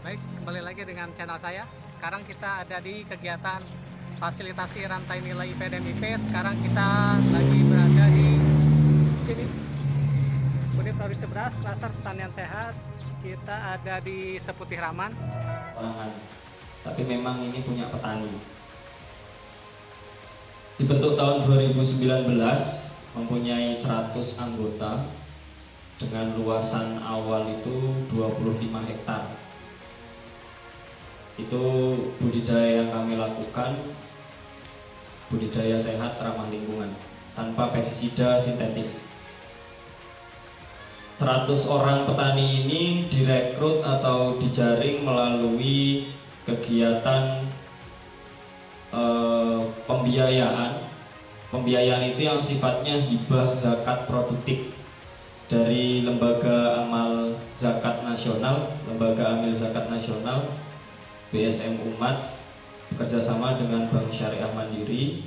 Baik, kembali lagi dengan channel saya. Sekarang kita ada di kegiatan fasilitasi rantai nilai IP dan IP. Sekarang kita lagi berada di sini, unit Fabrisi 11, klaster pertanian sehat. Kita ada di Seputih Raman. Tapi memang ini punya petani. Dibentuk tahun 2019, mempunyai 100 anggota dengan luasan awal itu 25 hektar. Itu budidaya yang kami lakukan, budidaya sehat ramah lingkungan tanpa pestisida sintetis. 100 orang petani ini direkrut atau dijaring melalui kegiatan pembiayaan. Pembiayaan itu yang sifatnya hibah zakat produktif dari Lembaga Amal Zakat Nasional, Lembaga Amil Zakat Nasional, BSM Umat, bekerjasama dengan Bank Syariah Mandiri.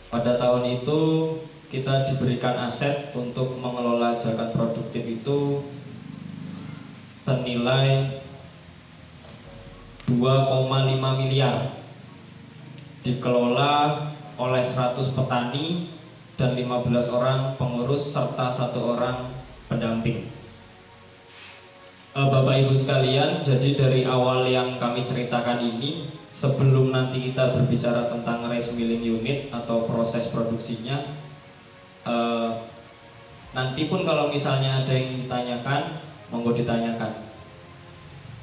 Pada tahun itu kita diberikan aset untuk mengelola zakat produktif itu senilai 2,5 miliar, dikelola oleh 100 petani dan 15 orang pengurus serta 1 orang pendamping. Bapak Ibu sekalian, jadi dari awal yang kami ceritakan ini, sebelum nanti kita berbicara tentang rice milling unit atau proses produksinya, nanti pun kalau misalnya ada yang ditanyakan, monggo ditanyakan.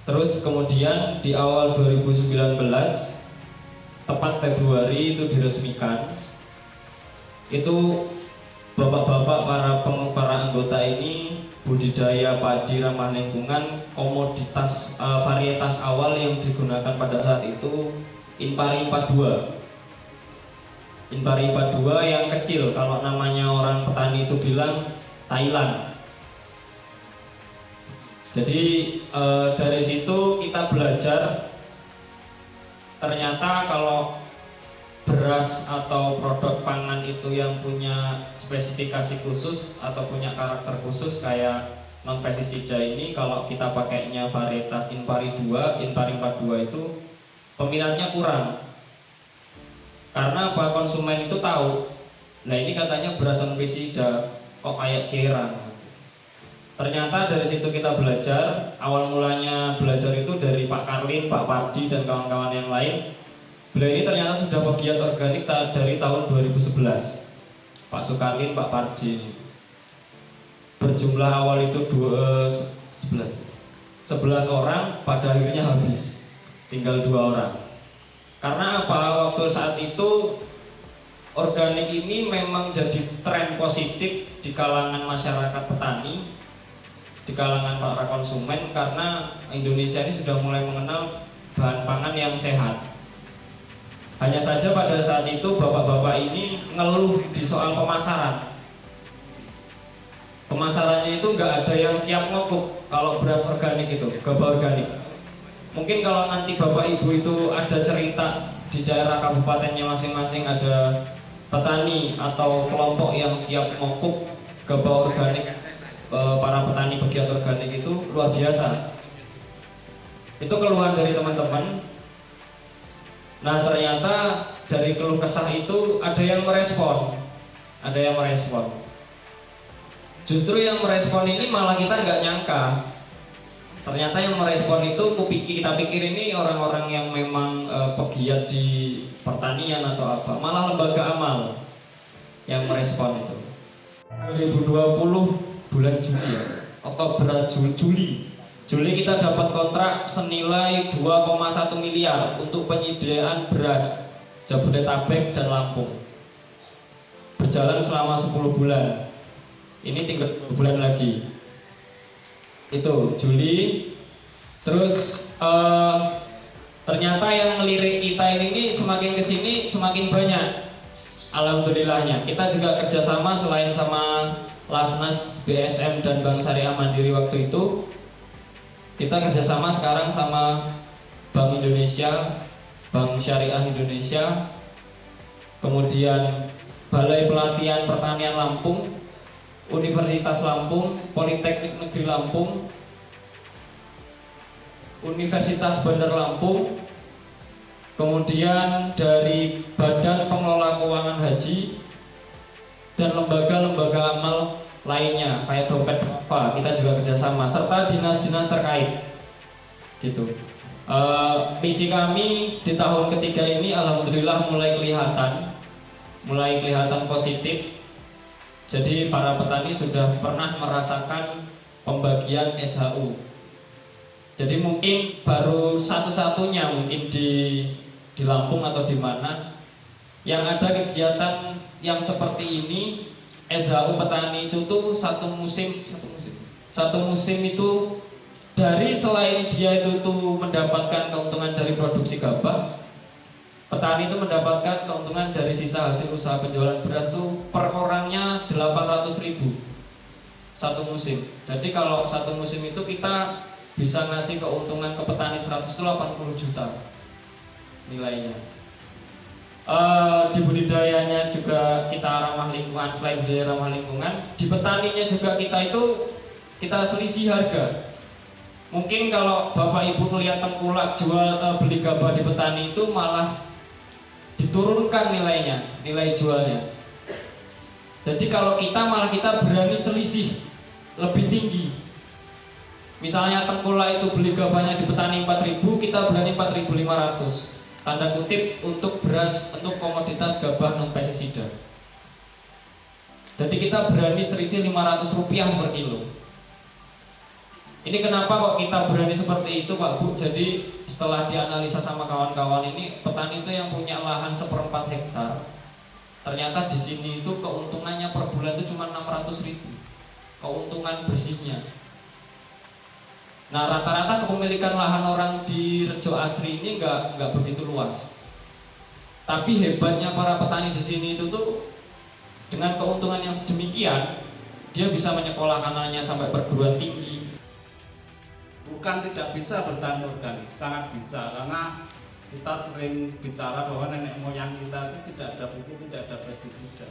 Terus kemudian di awal 2019, tepat Februari itu diresmikan. Itu bapak-bapak para anggota ini budidaya padi ramah lingkungan, komoditas varietas awal yang digunakan pada saat itu Impari 42. Impari 42 yang kecil, kalau namanya orang petani itu bilang Thailand. Jadi dari situ kita belajar ternyata kalau beras atau produk pangan itu yang punya spesifikasi khusus atau punya karakter khusus kayak non pestisida ini, kalau kita pakainya varietas Impari 2, Impari 42 itu peminatnya kurang. Karena apa? Konsumen itu tahu, nah ini katanya beras non pestisida kok kayak cerang. Ternyata dari situ kita belajar. Awal mulanya belajar itu dari Pak Karlin, Pak Pardi dan kawan-kawan yang lain. Beliau ini ternyata sudah pegiat organik dari tahun 2011. Pak Sukarlin, Pak Pardi. Berjumlah awal itu 11 orang, pada akhirnya habis. Tinggal 2 orang. Karena apa? Waktu saat itu organik ini memang jadi tren positif di kalangan masyarakat petani, di kalangan para konsumen, karena Indonesia ini sudah mulai mengenal bahan pangan yang sehat. Hanya saja pada saat itu bapak-bapak ini ngeluh di soal pemasaran. Pemasarannya itu nggak ada yang siap ngokuk kalau beras organik itu, gabah organik. Mungkin kalau nanti bapak ibu itu ada cerita di daerah kabupatennya masing-masing ada petani atau kelompok yang siap ngokuk gabah organik, para petani pegiat organik itu luar biasa. Itu keluhan dari teman-teman. Nah ternyata dari keluh kesah itu ada yang merespon. Justru yang merespon ini malah kita nggak nyangka. Ternyata yang merespon itu kita pikir ini orang-orang yang memang pegiat di pertanian atau apa. Malah lembaga amal yang merespon itu. 2020 bulan Juli ya, Oktober Juli kita dapat kontrak senilai 2,1 miliar untuk penyediaan beras Jabodetabek dan Lampung. Berjalan selama 10 bulan. Ini tinggal 2 bulan lagi. Itu Juli. Terus ternyata yang ngelirik kita ini semakin kesini semakin banyak. Alhamdulillahnya. Kita juga kerjasama selain sama Lasnas, BSM dan Bank Syariah Mandiri waktu itu, kita kerjasama sekarang sama Bank Indonesia, Bank Syariah Indonesia, kemudian Balai Pelatihan Pertanian Lampung, Universitas Lampung, Politeknik Negeri Lampung, Universitas Bandar Lampung, kemudian dari Badan Pengelola Keuangan Haji, dan lembaga-lembaga amal lainnya kayak dompet apa kita juga kerjasama, serta dinas-dinas terkait gitu. Misi kami di tahun ketiga ini alhamdulillah mulai kelihatan positif. Jadi para petani sudah pernah merasakan pembagian SHU. Jadi mungkin baru satu-satunya mungkin di Lampung atau di mana yang ada kegiatan yang seperti ini. SHU petani itu tuh satu musim itu dari selain dia itu tuh mendapatkan keuntungan dari produksi gabah, petani itu mendapatkan keuntungan dari sisa hasil usaha penjualan beras tuh per orangnya 800.000 satu musim. Jadi kalau satu musim itu kita bisa ngasih keuntungan ke petani 180 juta nilainya. Di budidayanya juga kita ramah lingkungan. Selain budidaya ramah lingkungan, di petaninya juga kita selisih harga. Mungkin kalau Bapak Ibu melihat tengkulak beli gabah di petani itu malah diturunkan nilai jualnya. Jadi kalau kita berani selisih lebih tinggi. Misalnya tengkulak itu beli gabahnya di petani 4.000, kita berani 4.500. Tanda kutip untuk beras, untuk komoditas gabah non pestisida. Jadi kita berani selisih Rp500 per kilo. Ini kenapa kok kita berani seperti itu Pak Bu? Jadi setelah dianalisa sama kawan-kawan ini, petani itu yang punya lahan 1/4 hektar, ternyata di sini itu keuntungannya per bulan itu cuma 600.000 keuntungan bersihnya. Nah rata-rata kepemilikan lahan orang di Rejo Asri ini nggak begitu luas. Tapi hebatnya para petani di sini itu tuh dengan keuntungan yang sedemikian, dia bisa menyekolahkan anaknya sampai perguruan tinggi. Bukan tidak bisa bertani organik, sangat bisa, karena kita sering bicara bahwa nenek moyang kita itu tidak ada pupuk, tidak ada pestisida.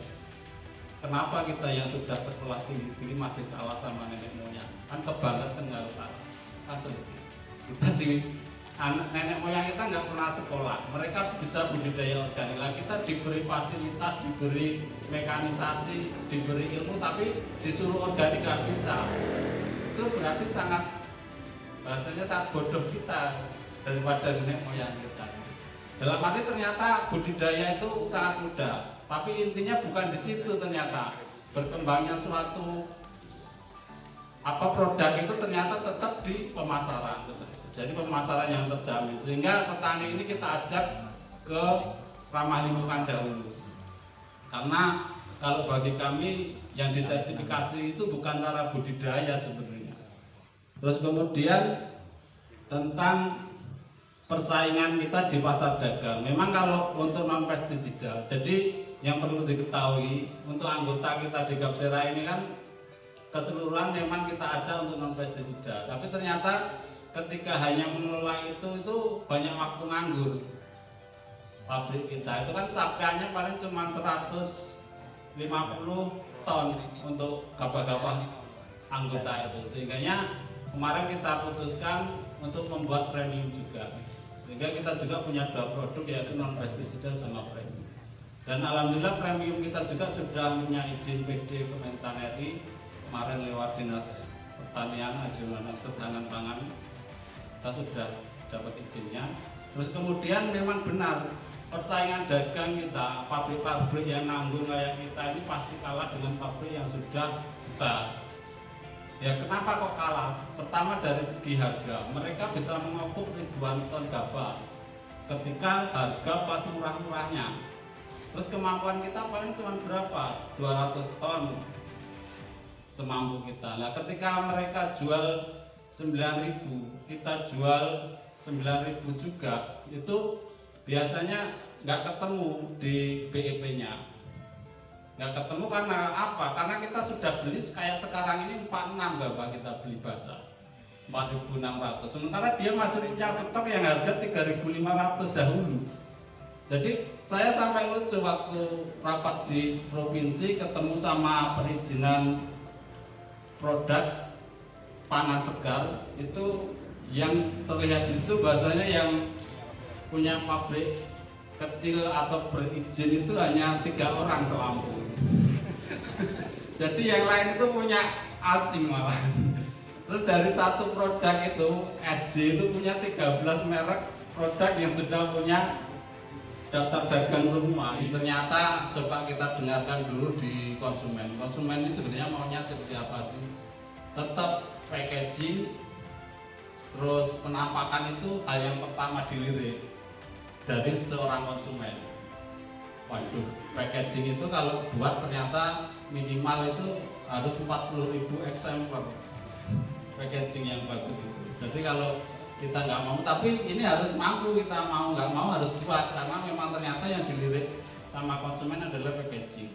Kenapa kita yang sudah sekolah tinggi-tinggi masih kalah sama nenek moyang? Kan kebangetan nggak Pak? Kan kita nenek moyang kita nggak pernah sekolah, mereka bisa budidaya organik. Lah kita diberi fasilitas, diberi mekanisasi, diberi ilmu, tapi disuruh organik nggak bisa. Itu berarti bahasanya sangat bodoh kita daripada nenek moyang kita. Dalam arti ternyata budidaya itu sangat mudah, tapi intinya bukan di situ. Ternyata berkembangnya suatu produk itu ternyata tetap di pemasaran. Jadi pemasaran yang terjamin, sehingga petani ini kita ajak ke ramah lingkungan dahulu. Karena kalau bagi kami yang disertifikasi itu bukan cara budidaya sebenarnya. Terus kemudian tentang persaingan kita di pasar dagang. Memang kalau untuk non pestisida, jadi yang perlu diketahui untuk anggota kita di Gapsera ini kan keseluruhan memang kita ajak untuk non pestisida. Tapi ternyata ketika hanya mengelola itu banyak waktu nganggur. Pabrik kita itu kan capaiannya paling cuma 150 ton untuk gabah-gabah anggota itu. Sehingga kemarin kita putuskan untuk membuat premium juga. Sehingga kita juga punya 2 produk, yaitu non pestisida sama premium. Dan alhamdulillah premium kita juga sudah punya izin PD Kementan RI kemarin lewat Dinas Pertanian, Dinas Ketahanan Pangan, kita sudah dapat izinnya. Terus kemudian memang benar persaingan dagang kita, pabrik-pabrik yang nanggung kayak kita ini pasti kalah dengan pabrik yang sudah besar. Ya kenapa kok kalah? Pertama dari segi harga, mereka bisa mengopuk ribuan ton gabah ketika harga pas murah-murahnya. Terus kemampuan kita paling cuma berapa? 200 ton semampu kita. Nah ketika mereka jual 9.000, kita jual 9.000 juga, itu biasanya nggak ketemu di BEP-nya. Nggak ketemu karena apa? Karena kita sudah beli kayak sekarang ini 46 gabah kita beli basah 4.600, sementara dia masih punya stok yang harga 3.500 dahulu. Jadi saya sampai lucu waktu rapat di provinsi ketemu sama perizinan produk pangan segar itu Yang terlihat di situ bahasanya yang punya pabrik kecil atau berizin itu hanya 3 orang se-Lampung. Jadi yang lain itu punya asing malah. Terus dari satu produk itu SJ itu punya 13 merek produk yang sudah punya daftar dagang semua. Ternyata coba kita dengarkan dulu di konsumen. Konsumen ini sebenarnya maunya seperti apa sih? Tetap packaging, terus penampakan itu hal yang pertama dilirik dari seorang konsumen. Waduh, packaging itu kalau buat ternyata minimal itu harus 40.000 eksemplar packaging yang bagus itu. Jadi kalau kita nggak mau, tapi ini harus mampu, kita mau nggak mau harus buat, karena memang ternyata yang dilirik sama konsumen adalah packaging.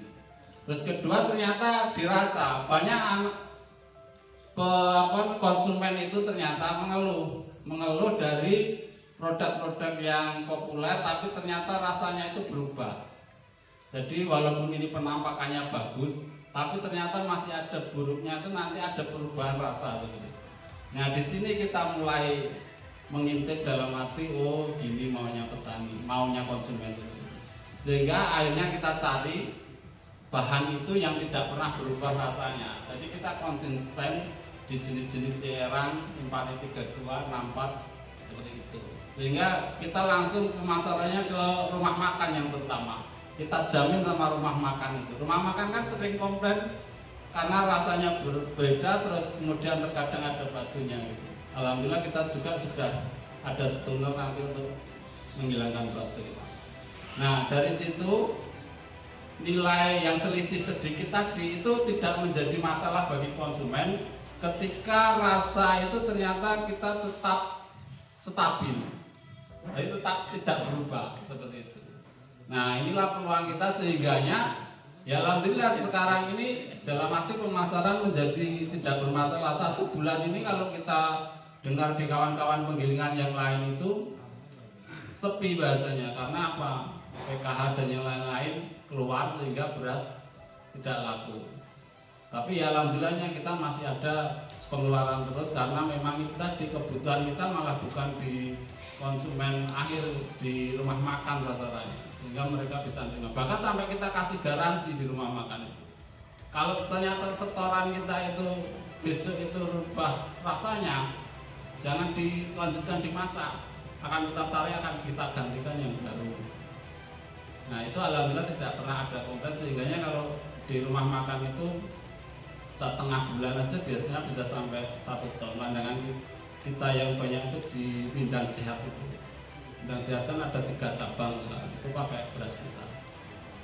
Terus kedua, ternyata dirasa banyak konsumen itu ternyata mengeluh dari produk-produk yang populer, tapi ternyata rasanya itu berubah. Jadi walaupun ini penampakannya bagus, tapi ternyata masih ada buruknya, itu nanti ada perubahan rasa gitu. Nah di sini kita mulai mengintip dalam arti, oh gini maunya petani, maunya konsumen. Sehingga akhirnya kita cari bahan itu yang tidak pernah berubah rasanya. Jadi kita konsisten di jenis-jenis Serang, Impari 32, 64 seperti itu. Sehingga kita langsung pemasarannya ke rumah makan yang pertama. Kita jamin sama rumah makan itu. Rumah makan kan sering komplain karena rasanya berbeda, terus kemudian terkadang ada batunya gitu. Alhamdulillah kita juga sudah ada stoner nanti untuk menghilangkan batu. Nah dari situ nilai yang selisih sedikit tadi itu tidak menjadi masalah bagi konsumen ketika rasa itu ternyata kita tetap stabil, jadi tetap tidak berubah seperti itu. Nah inilah peluang kita, sehingganya ya alhamdulillah sekarang ini dalam arti pemasaran menjadi tidak bermasalah. 1 bulan ini kalau kita dengar di kawan-kawan penggilingan yang lain itu sepi bahasanya, karena apa? PKH dan yang lain-lain keluar sehingga beras tidak laku. Tapi ya alhamdulillahnya kita masih ada pengeluaran terus, karena memang itu tadi kebutuhan kita malah bukan di konsumen akhir, di rumah makan sasarannya, sehingga mereka bisa terima. Bahkan sampai kita kasih garansi di rumah makan itu. Kalau ternyata setoran kita itu besok itu rubah rasanya, jangan dilanjutkan dimasak, akan kita tarik, akan kita gantikan yang baru. Nah itu alhamdulillah tidak pernah ada komplain, sehingga kalau di rumah makan itu setengah bulan aja biasanya bisa sampai 1 ton. Pandangan kita yang banyak itu di Bindang Sehat itu. Bindang Sehat kan ada 3 cabang, itu pakai beras kita.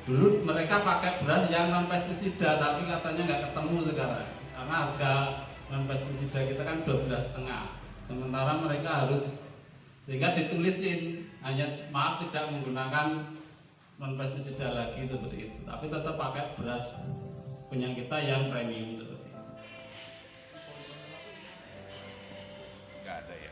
Dulu mereka pakai beras yang non pestisida, tapi katanya nggak ketemu sekarang, karena harga non pestisida kita kan 12,5. Sementara mereka harus, sehingga ditulisin hanya maaf tidak menggunakan non pestisida lagi seperti itu, tapi tetap pakai beras punya kita yang premium seperti itu. Nggak ada ya.